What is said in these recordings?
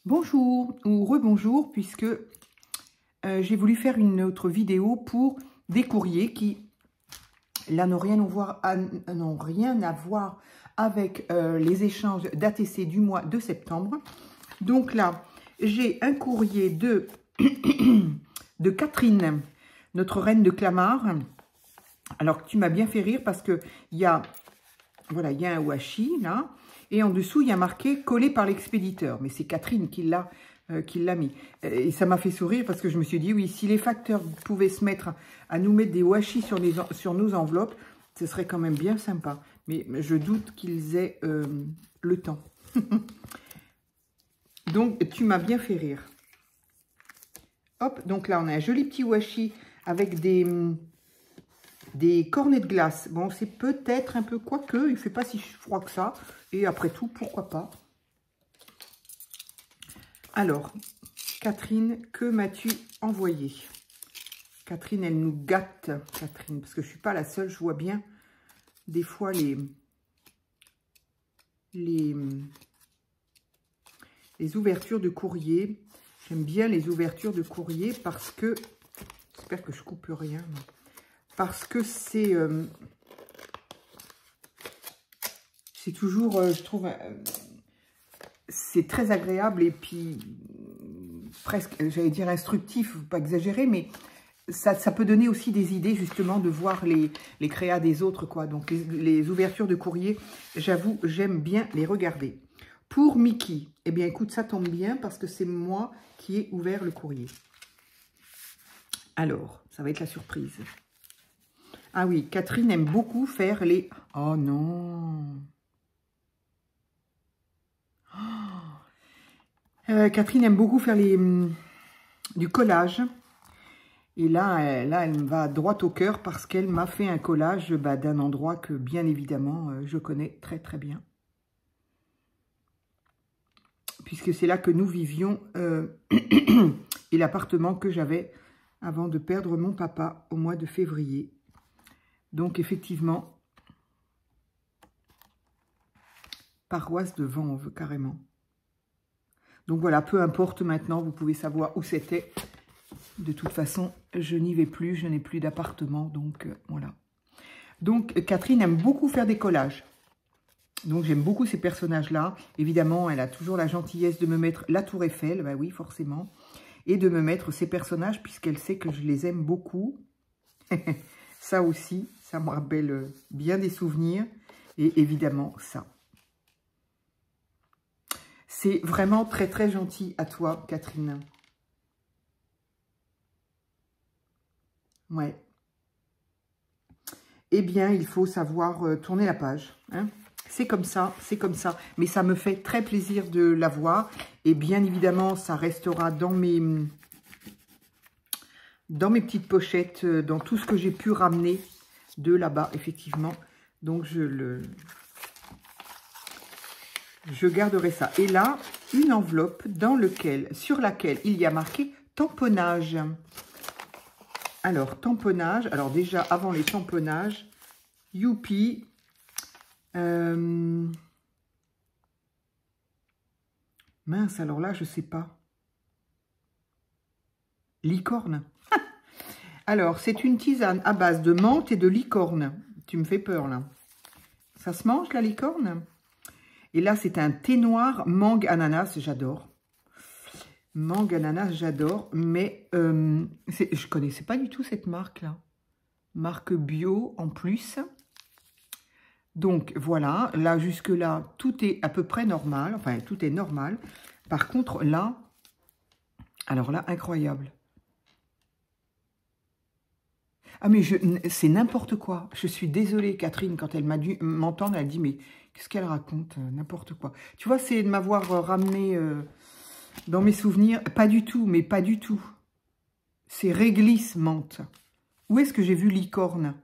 Bonjour ou rebonjour, puisque j'ai voulu faire une autre vidéo pour des courriers qui, là, n'ont rien à voir avec les échanges d'ATC du mois de septembre. Donc là, j'ai un courrier de, de Catherine, notre reine de Clamart. Alors, tu m'as bien fait rire parce que il y a, voilà, il y a un washi là. Et en dessous, il y a marqué « collé par l'expéditeur ». Mais c'est Catherine qui l'a mis. Et ça m'a fait sourire parce que je me suis dit, oui, si les facteurs pouvaient se mettre à nous mettre des washi sur nos enveloppes, ce serait quand même bien sympa. Mais je doute qu'ils aient le temps. Donc, tu m'as bien fait rire. Hop, donc là, on a un joli petit washi avec des cornets de glace. Bon, c'est peut-être un peu quoique, il ne fait pas si froid que ça. Et après tout, pourquoi pas. Alors, Catherine, que m'as-tu envoyé? Catherine, elle nous gâte, Catherine, parce que je ne suis pas la seule. Je vois bien des fois les ouvertures de courrier. J'aime bien les ouvertures de courrier parce que, j'espère que je coupe rien, non. Parce que c'est toujours, je trouve, c'est très agréable et puis presque, j'allais dire instructif, faut pas exagérer, mais ça peut donner aussi des idées justement de voir les créas des autres, quoi. Donc les ouvertures de courrier, j'avoue, j'aime bien les regarder. Pour Mickey, eh bien écoute, ça tombe bien parce que c'est moi qui ai ouvert le courrier. Alors, ça va être la surprise. Ah oui, Catherine aime beaucoup faire les... Oh non! Catherine aime beaucoup faire du collage. Et là, elle me va droit au cœur parce qu'elle m'a fait un collage d'un endroit que, bien évidemment, je connais très très bien. Puisque c'est là que nous vivions et l'appartement que j'avais avant de perdre mon papa au mois de février. Donc, effectivement, paroisse de Vanves, carrément. Donc, voilà, peu importe maintenant, vous pouvez savoir où c'était. De toute façon, je n'y vais plus, je n'ai plus d'appartement, donc voilà. Donc, Catherine aime beaucoup faire des collages. Donc, j'aime beaucoup ces personnages-là. Évidemment, elle a toujours la gentillesse de me mettre la Tour Eiffel, bah oui, forcément. Et de me mettre ces personnages, puisqu'elle sait que je les aime beaucoup. Ça aussi, ça me rappelle bien des souvenirs. Et évidemment, ça. C'est vraiment très, très gentil à toi, Catherine. Ouais. Eh bien, il faut savoir tourner la page. Hein. C'est comme ça, c'est comme ça. Mais ça me fait très plaisir de la voir. Et bien évidemment, ça restera dans mes petites pochettes, dans tout ce que j'ai pu ramener de là-bas, effectivement. Donc, je garderai ça. Et là, une enveloppe sur laquelle il y a marqué tamponnage. Alors, tamponnage. Alors, déjà, avant les tamponnages, youpi. Mince, alors là, je sais pas. Licorne. Alors, c'est une tisane à base de menthe et de licorne. Tu me fais peur, là. Ça se mange, la licorne? Et là, c'est un thé noir mangue ananas. J'adore. Mangue ananas, j'adore. Mais je connaissais pas du tout cette marque-là. Marque bio, en plus. Donc, voilà. Là, jusque-là, tout est à peu près normal. Enfin, tout est normal. Par contre, là... Alors là, incroyable. Ah, mais c'est n'importe quoi. Je suis désolée, Catherine, quand elle m'a dû m'entendre, elle a dit, mais qu'est-ce qu'elle raconte? N'importe quoi. Tu vois, c'est de m'avoir ramené dans mes souvenirs. Pas du tout, mais pas du tout. C'est réglisse menthe. Où est-ce que j'ai vu licorne?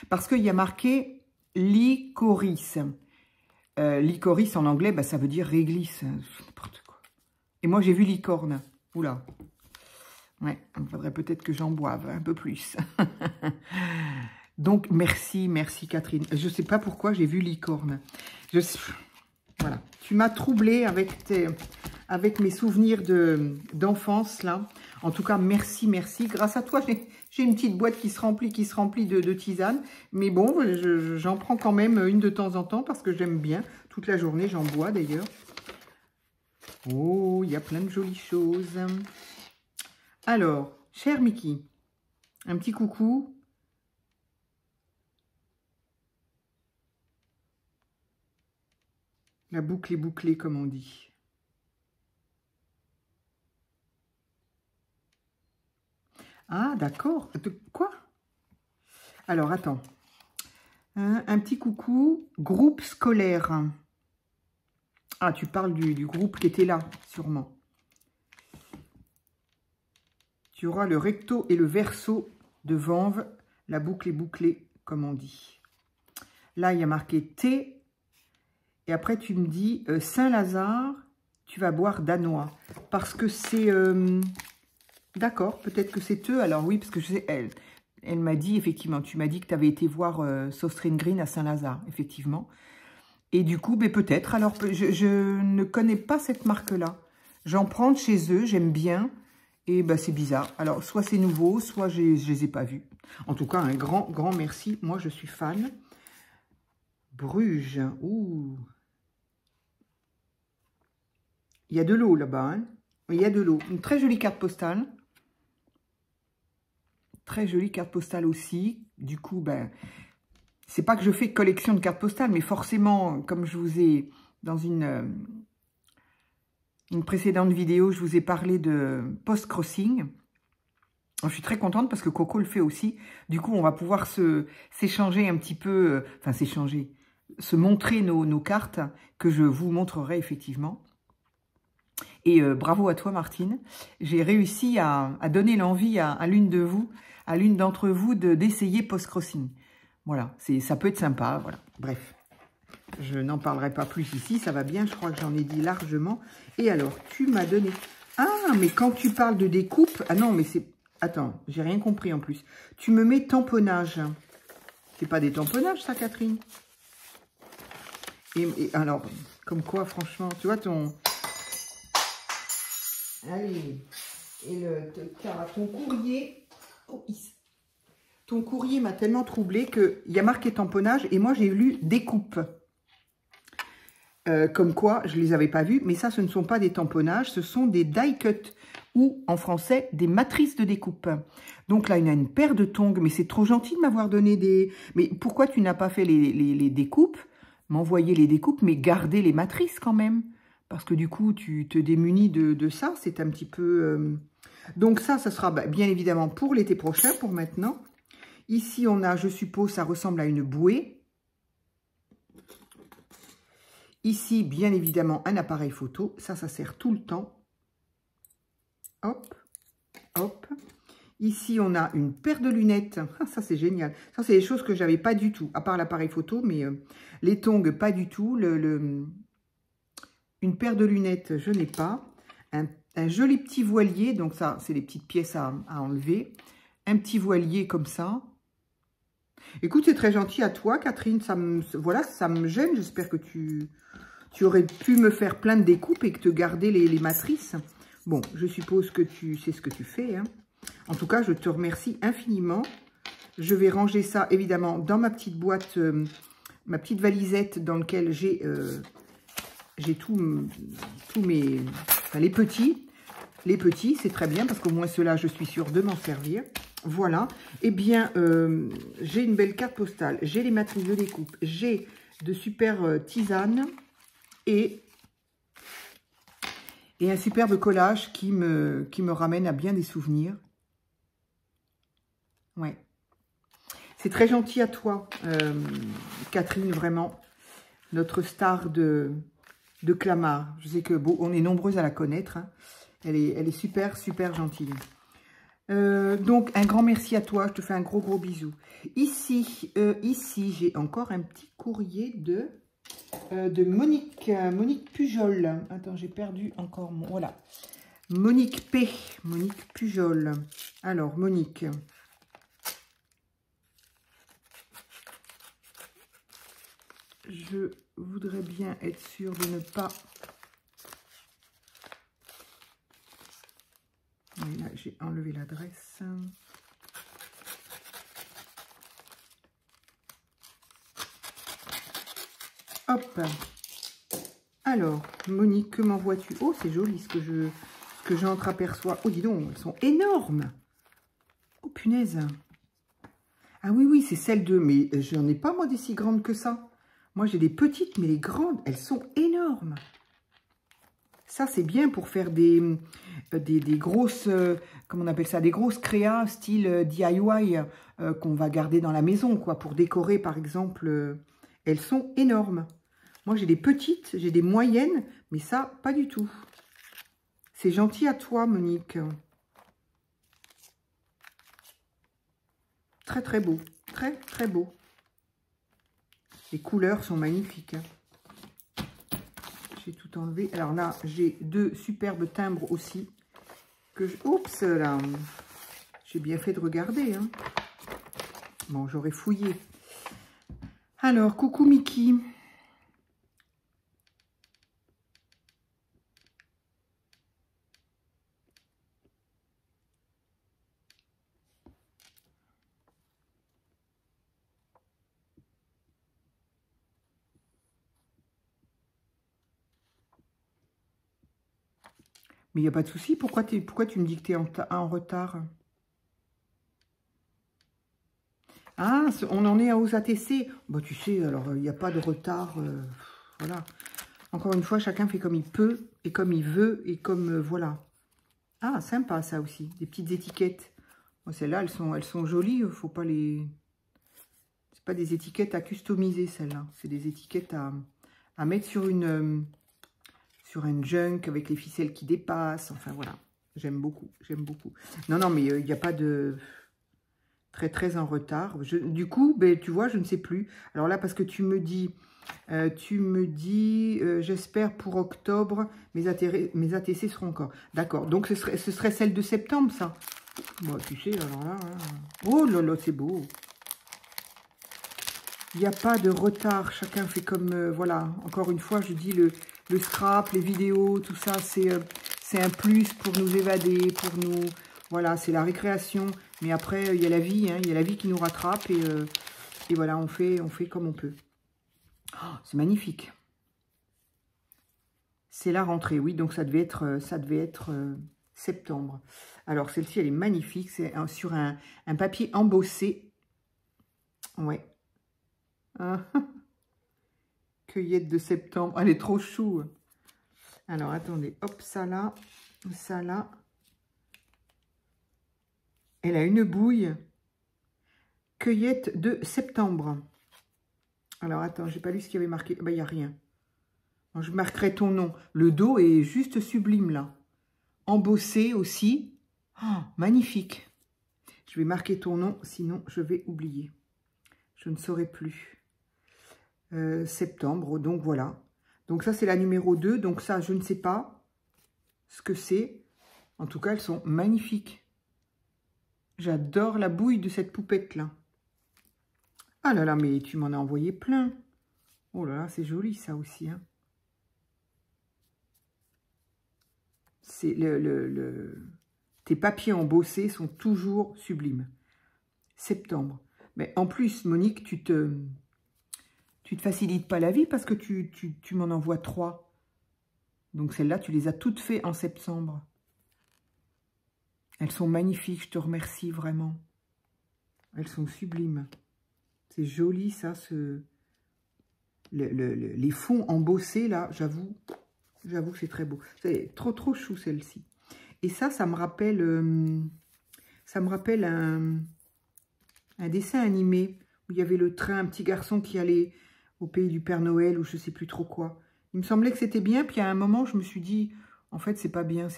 Parce qu'il y a marqué licorice. Licorice en anglais, bah, ça veut dire réglisse. N'importe quoi. Et moi, j'ai vu licorne. Oula. Ouais, il faudrait peut-être que j'en boive un peu plus. Donc, merci Catherine. Je ne sais pas pourquoi j'ai vu licorne. Voilà. Tu m'as troublée avec avec mes souvenirs d'enfance, là. En tout cas, merci, merci. Grâce à toi, j'ai une petite boîte qui se remplit de tisane. Mais bon, j'en prends quand même une de temps en temps parce que j'aime bien. Toute la journée, j'en bois d'ailleurs. Oh, il y a plein de jolies choses. Alors, cher Mickey, un petit coucou. La boucle est bouclée, comme on dit. Ah, d'accord. Quoi? Alors, attends. Un petit coucou. Groupe scolaire. Ah, tu parles du groupe qui était là, sûrement. Tu auras le recto et le verso de Vanves. La boucle est bouclée, comme on dit. Là, il y a marqué T. Et après, tu me dis Saint-Lazare, tu vas boire danois. Parce que c'est... D'accord, peut-être que c'est eux. Alors oui, parce que je sais, elle m'a dit, effectivement, tu m'as dit que tu avais été voir Sauce Green à Saint-Lazare, effectivement. Et du coup, ben, peut-être. Alors, je ne connais pas cette marque-là. J'en prends de chez eux, j'aime bien. Et ben, c'est bizarre. Alors, soit c'est nouveau, soit je ne les ai pas vus. En tout cas, un grand, grand merci. Moi, je suis fan. Bruges. Ouh. Il y a de l'eau là-bas. Hein. Il y a de l'eau. Une très jolie carte postale. Très jolie carte postale aussi. Du coup, ben, c'est pas que je fais collection de cartes postales, mais forcément, comme je vous ai, dans une précédente vidéo, je vous ai parlé de post-crossing. Je suis très contente parce que Coco le fait aussi. Du coup, on va pouvoir s'échanger un petit peu, enfin s'échanger, se montrer nos cartes que je vous montrerai effectivement. Et bravo à toi, Martine. J'ai réussi à donner l'envie à l'une de vous, à l'une d'entre vous, d'essayer post-crossing. Voilà, ça peut être sympa, voilà. Bref, je n'en parlerai pas plus ici, ça va bien, je crois que j'en ai dit largement. Et alors, tu m'as donné... Ah, mais quand tu parles de découpe... Ah non, mais c'est... Attends, j'ai rien compris en plus. Tu me mets tamponnage. C'est pas des tamponnages, ça, Catherine? Et alors, comme quoi, franchement, tu vois, ton... Allez, et ton courrier... Oh, ton courrier m'a tellement troublé qu'il y a marqué tamponnage et moi, j'ai lu découpe. Comme quoi, je ne les avais pas vus, mais ça, ce ne sont pas des tamponnages, ce sont des die cut ou, en français, des matrices de découpe. Donc là, il y a une paire de tongs, mais c'est trop gentil de m'avoir donné des... Mais pourquoi tu n'as pas fait les découpes, m'envoyer les découpes, mais garder les matrices quand même? Parce que du coup, tu te démunis de ça, c'est un petit peu... Donc ça sera bien évidemment pour l'été prochain, pour maintenant. Ici, on a, je suppose, ça ressemble à une bouée. Ici, bien évidemment, un appareil photo. Ça sert tout le temps. Hop, hop. Ici, on a une paire de lunettes. Ah, ça, c'est génial. Ça, c'est des choses que je n'avais pas du tout, à part l'appareil photo, mais les tongs, pas du tout. Une paire de lunettes, je n'ai pas. Un joli petit voilier. Donc ça, c'est les petites pièces à enlever. Un petit voilier comme ça. Écoute, c'est très gentil à toi, Catherine. Voilà, ça me gêne. J'espère que tu aurais pu me faire plein de découpes et que te garder les matrices. Bon, je suppose que tu sais ce que tu fais. Hein. En tout cas, je te remercie infiniment. Je vais ranger ça, évidemment, dans ma petite boîte, ma petite valisette dans laquelle j'ai tous mes... Enfin, les petits. Les petits, c'est très bien parce qu'au moins ceux-là, je suis sûre de m'en servir. Voilà. Eh bien, j'ai une belle carte postale. J'ai les matrices de découpe. J'ai de super tisanes et un superbe collage qui me ramène à bien des souvenirs. Ouais. C'est très gentil à toi, Catherine, vraiment. Notre star de Clamart. Je sais que bon, on est nombreuses à la connaître. Hein. Elle est super, super gentille. Donc, un grand merci à toi. Je te fais un gros, gros bisou. Ici, j'ai encore un petit courrier de Monique Pujol. Attends, j'ai perdu encore mon... Voilà. Monique P. Monique Pujol. Alors, Monique. Je voudrais bien être sûre de ne pas j'ai enlevé l'adresse. Hop. Alors, Monique, que m'envoies-tu? Oh, c'est joli ce que j'entreaperçois. Oh, dis donc, elles sont énormes. Oh, punaise. Ah oui, oui, c'est celle de... Mais j'en ai pas, moi, des si grandes que ça. Moi, j'ai des petites, mais les grandes, elles sont énormes. Ça, c'est bien pour faire des grosses... comment on appelle ça? Des grosses créas, style DIY, qu'on va garder dans la maison, quoi. Pour décorer, par exemple. Elles sont énormes. Moi, j'ai des petites, j'ai des moyennes, mais ça, pas du tout. C'est gentil à toi, Monique. Très, très beau. Très, très beau. Les couleurs sont magnifiques. J'ai tout enlevé. Alors là, j'ai deux superbes timbres aussi. Oups, là. J'ai bien fait de regarder. Hein. Bon, j'aurais fouillé. Alors, coucou Mickey. Mais il n'y a pas de souci. Pourquoi tu me dis que tu es en retard? Ah, on en est aux ATC. Bah, tu sais, alors, il n'y a pas de retard. Voilà. Encore une fois, chacun fait comme il peut et comme il veut et comme... voilà. Ah, sympa ça aussi. Des petites étiquettes. Bon, celles-là, elles sont jolies. Faut pas les... C'est pas des étiquettes à customiser, celles-là. C'est des étiquettes à mettre sur sur un junk avec les ficelles qui dépassent. Enfin, voilà. J'aime beaucoup. J'aime beaucoup. Non, non, mais il n'y a pas de... Très en retard. Du coup, ben, tu vois, je ne sais plus. Alors là, parce que tu me dis, j'espère pour octobre, mes ATC seront encore. D'accord. Donc, ce serait celle de septembre, ça. Bon, tu sais, alors là... Oh là là, c'est beau. Il n'y a pas de retard. Chacun fait comme... voilà. Encore une fois, je dis le scrap, les vidéos, tout ça, c'est un plus pour nous évader, pour nous... Voilà, c'est la récréation. Mais après, il y a la vie, hein, il y a la vie qui nous rattrape. Et voilà, on fait comme on peut. Oh, c'est magnifique. C'est la rentrée, oui. Donc, ça devait être septembre. Alors, celle-ci, elle est magnifique. C'est sur un papier embossé. Ouais. Cueillette de septembre. Elle est trop chou. Alors, attendez. Hop, ça là. Ça là. Elle a une bouille. Cueillette de septembre. Alors, attends, j'ai pas lu ce qu'il y avait marqué. Bah, il n'y a rien. Je marquerai ton nom. Le dos est juste sublime, là. Embossé aussi. Oh, magnifique. Je vais marquer ton nom, sinon je vais oublier. Je ne saurai plus. Septembre, donc voilà. Donc ça, c'est la numéro 2. Donc ça, je ne sais pas ce que c'est. En tout cas, elles sont magnifiques. J'adore la bouille de cette poupette-là. Ah là là, mais tu m'en as envoyé plein. Oh là là, c'est joli ça aussi. Hein. C'est tes papiers embossés sont toujours sublimes. Septembre. Mais en plus, Monique, tu te facilites pas la vie parce que tu m'en envoies 3. Donc celles-là, tu les as toutes faites en septembre. Elles sont magnifiques, je te remercie vraiment. Elles sont sublimes. C'est joli ça, les fonds embossés là, j'avoue que c'est très beau. C'est trop chou celle-ci. Et ça me rappelle un dessin animé où il y avait le train, un petit garçon qui allait au pays du Père Noël ou je sais plus trop quoi. Il me semblait que c'était bien, puis à un moment je me suis dit, en fait c'est pas bien,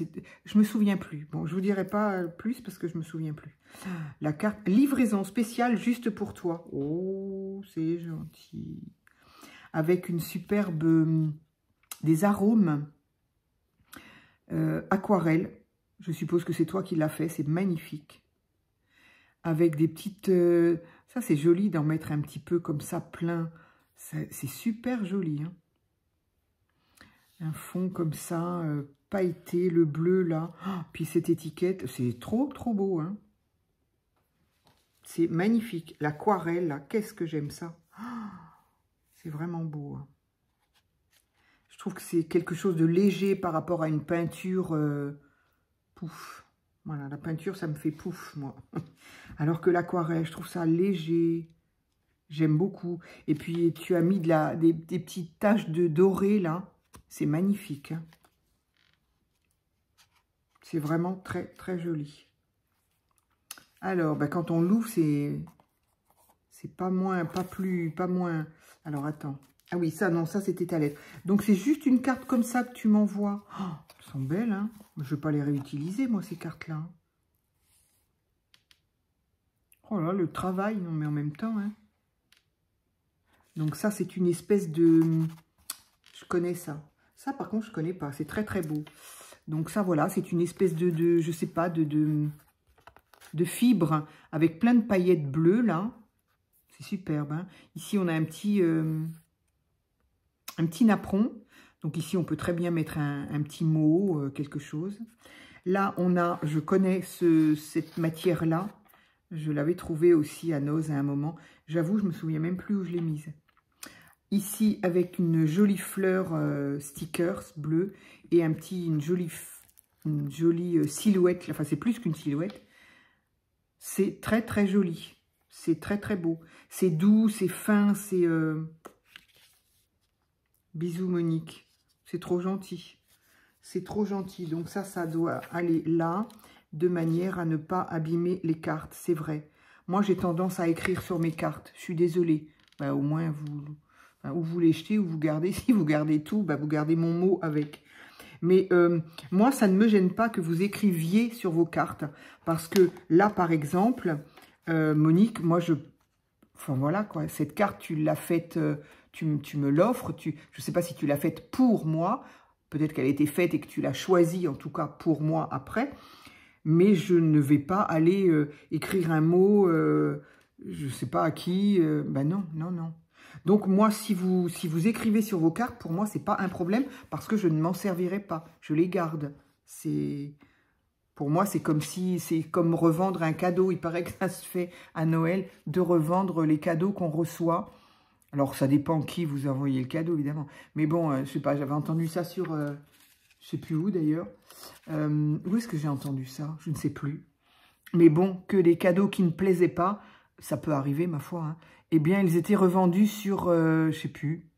je me souviens plus. Bon, je vous dirai pas plus parce que je me souviens plus. La carte livraison spéciale juste pour toi. Oh, c'est gentil. Avec une superbe, des arômes aquarelle. Je suppose que c'est toi qui l'as fait, c'est magnifique. Avec des petites... ça, c'est joli d'en mettre un petit peu comme ça, plein. C'est super joli. Hein. Un fond comme ça, pailleté, le bleu là. Oh, puis cette étiquette, c'est trop beau, hein. C'est magnifique. L'aquarelle, là, qu'est-ce que j'aime ça. Oh, c'est vraiment beau, hein. Je trouve que c'est quelque chose de léger par rapport à une peinture pouf. Voilà, la peinture, ça me fait pouf, moi. Alors que l'aquarelle, je trouve ça léger. J'aime beaucoup. Et puis, tu as mis des petites taches de doré, là. C'est magnifique, hein. C'est vraiment très, très joli. Alors, ben, quand on l'ouvre, c'est pas moins, pas moins. Alors, attends. Ah oui, ça, non, ça, c'était ta lettre. Donc, c'est juste une carte comme ça que tu m'envoies. Oh, elles sont belles, hein. Je ne vais pas les réutiliser, moi, ces cartes-là. Oh là, le travail, non, mais en même temps, hein. Donc, ça, c'est une espèce de... Je connais ça. Ça, par contre, je ne connais pas. C'est très, très beau. Donc, ça, voilà, c'est une espèce de je sais pas, de fibre avec plein de paillettes bleues, là. C'est superbe, hein. Ici, on a un petit napperon. Donc, ici, on peut très bien mettre un petit mot, quelque chose. Là, on a, je connais cette matière-là. Je l'avais trouvée aussi à Noz à un moment. J'avoue, je ne me souviens même plus où je l'ai mise. Ici, avec une jolie fleur stickers bleu et une jolie silhouette. Enfin, c'est plus qu'une silhouette. C'est très, très joli. C'est très, très beau. C'est doux, c'est fin, c'est... Bisous, Monique. C'est trop gentil. C'est trop gentil. Donc ça doit aller là, de manière à ne pas abîmer les cartes. C'est vrai. Moi, j'ai tendance à écrire sur mes cartes. Je suis désolée. Ben, au moins, ou vous les jetez ou vous gardez. Si vous gardez tout, ben, vous gardez mon mot avec. Mais moi, ça ne me gêne pas que vous écriviez sur vos cartes. Parce que là, par exemple, Monique, moi, enfin, voilà, quoi. Cette carte, tu l'as faite, tu me l'offres. Je ne sais pas si tu l'as faite pour moi. Peut-être qu'elle a été faite et que tu l'as choisie, en tout cas, pour moi, après. Mais je ne vais pas aller écrire un mot, je ne sais pas à qui. Ben non, non, non. Donc, moi, si vous écrivez sur vos cartes, pour moi, ce n'est pas un problème parce que je ne m'en servirai pas. Je les garde. Pour moi, c'est comme revendre un cadeau. Il paraît que ça se fait à Noël de revendre les cadeaux qu'on reçoit. Alors, ça dépend qui vous envoyez le cadeau, évidemment. Mais bon, je ne sais pas, j'avais entendu ça sur... je ne sais plus où, d'ailleurs. Où est-ce que j'ai entendu ça? Je ne sais plus. Mais bon, que les cadeaux qui ne plaisaient pas, ça peut arriver, ma foi, hein. Eh bien, ils étaient revendus sur, je ne sais plus,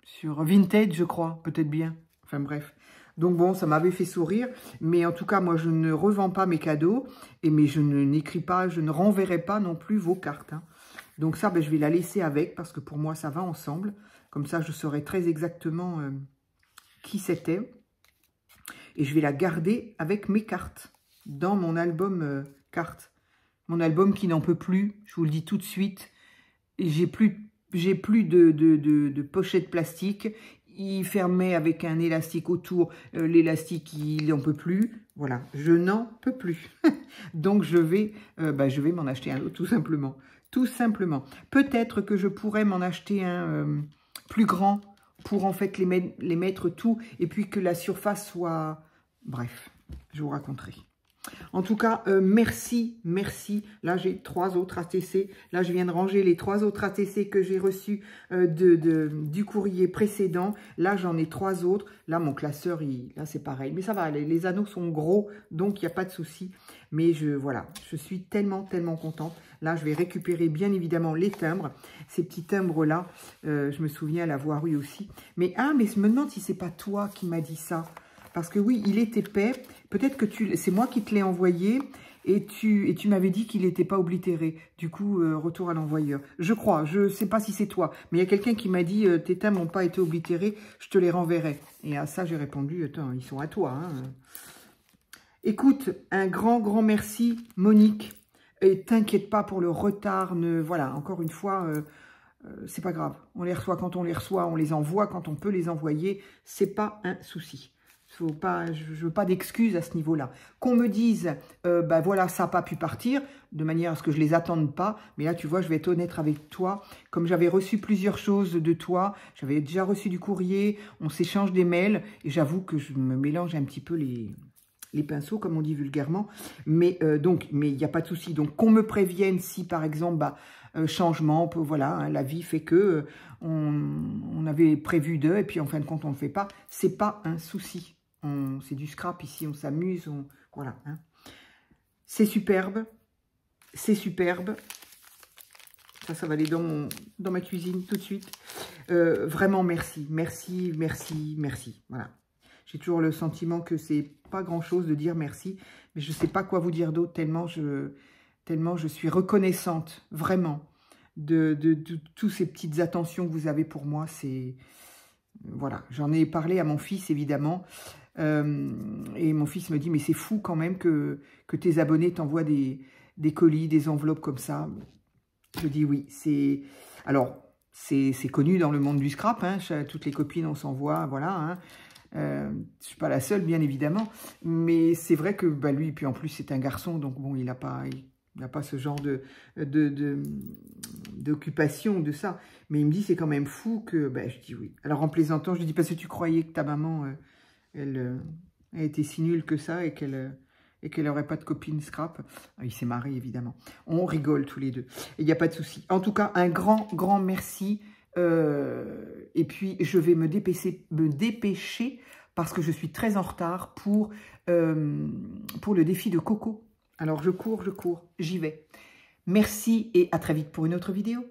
sur Vinted, je crois, peut-être bien. Enfin, bref. Donc, bon, ça m'avait fait sourire. Mais en tout cas, moi, je ne revends pas mes cadeaux. Mais je n'écris pas, je ne renverrai pas non plus vos cartes, hein. Donc ça, ben, je vais la laisser avec parce que pour moi, ça va ensemble. Comme ça, je saurai très exactement qui c'était. Et je vais la garder avec mes cartes dans mon album cartes. Mon album qui n'en peut plus, je vous le dis tout de suite. J'ai plus de pochette plastique. Il fermait avec un élastique autour. L'élastique, il n'en peut plus. Voilà, je n'en peux plus. Donc, je vais m'en acheter un autre, tout simplement. Tout simplement. Peut-être que je pourrais m'en acheter un plus grand pour en fait les mettre tout. Et puis que la surface soit... Bref, je vous raconterai. En tout cas, merci, merci. Là, j'ai 3 autres ATC. Là, je viens de ranger les 3 autres ATC que j'ai reçus du courrier précédent. Là, j'en ai 3 autres. Là, mon classeur, là, c'est pareil. Mais ça va, les anneaux sont gros, donc il n'y a pas de souci. Mais voilà, je suis tellement, tellement contente. Là, je vais récupérer, bien évidemment, les timbres. Ces petits timbres-là, je me souviens l'avoir eu aussi. Mais je me demande si c'est pas toi qui m'as dit ça. Parce que oui, il est épais. Peut-être que c'est moi qui te l'ai envoyé et tu m'avais dit qu'il n'était pas oblitéré. Du coup, retour à l'envoyeur. Je crois, je ne sais pas si c'est toi. Mais il y a quelqu'un qui m'a dit tes timbres n'ont pas été oblitérés, je te les renverrai. Et à ça, j'ai répondu, attends, ils sont à toi, hein. Écoute, un grand, grand merci, Monique. Et t'inquiète pas pour le retard. Voilà, encore une fois... c'est pas grave. On les reçoit quand on les reçoit, on les envoie quand on peut les envoyer. C'est pas un souci. Faut pas, je veux pas d'excuses à ce niveau-là. Qu'on me dise, ben voilà, ça n'a pas pu partir, de manière à ce que je les attende pas. Mais là, tu vois, je vais être honnête avec toi. Comme j'avais reçu plusieurs choses de toi, j'avais déjà reçu du courrier, on s'échange des mails, et j'avoue que je me mélange un petit peu les pinceaux, comme on dit vulgairement. Mais mais il n'y a pas de souci. Donc, qu'on me prévienne si, par exemple, changement, voilà, hein, la vie fait que on avait prévu d'eux, et puis en fin de compte, on ne le fait pas. C'est pas un souci. C'est du scrap ici, on s'amuse, voilà. Hein. C'est superbe. C'est superbe. Ça va aller dans ma cuisine tout de suite. Vraiment, merci. Merci, merci, merci. Voilà. J'ai toujours le sentiment que c'est pas grand-chose de dire merci, mais je ne sais pas quoi vous dire d'autre, tellement je suis reconnaissante, vraiment, de toutes ces petites attentions que vous avez pour moi. C'est... Voilà, j'en ai parlé à mon fils, évidemment. Et mon fils me dit, mais c'est fou quand même que tes abonnés t'envoient des colis, des enveloppes comme ça. Je dis oui, c'est... Alors, c'est connu dans le monde du scrap, hein, toutes les copines, on s'envoie, voilà. Hein. Je ne suis pas la seule, bien évidemment. Mais c'est vrai que lui, puis en plus, c'est un garçon, donc bon, il n'a pas ce genre d'occupation, de ça. Mais il me dit, c'est quand même fou que... je dis oui. Alors, en plaisantant, je lui dis, parce que tu croyais que ta maman... elle était si nulle que ça et qu'elle n'aurait pas de copine scrap. Il s'est marré, évidemment. On rigole tous les deux. Il n'y a pas de souci. En tout cas, un grand, grand merci. Et puis, je vais me dépêcher parce que je suis très en retard pour le défi de Coco. Alors, je cours, j'y vais. Merci et à très vite pour une autre vidéo.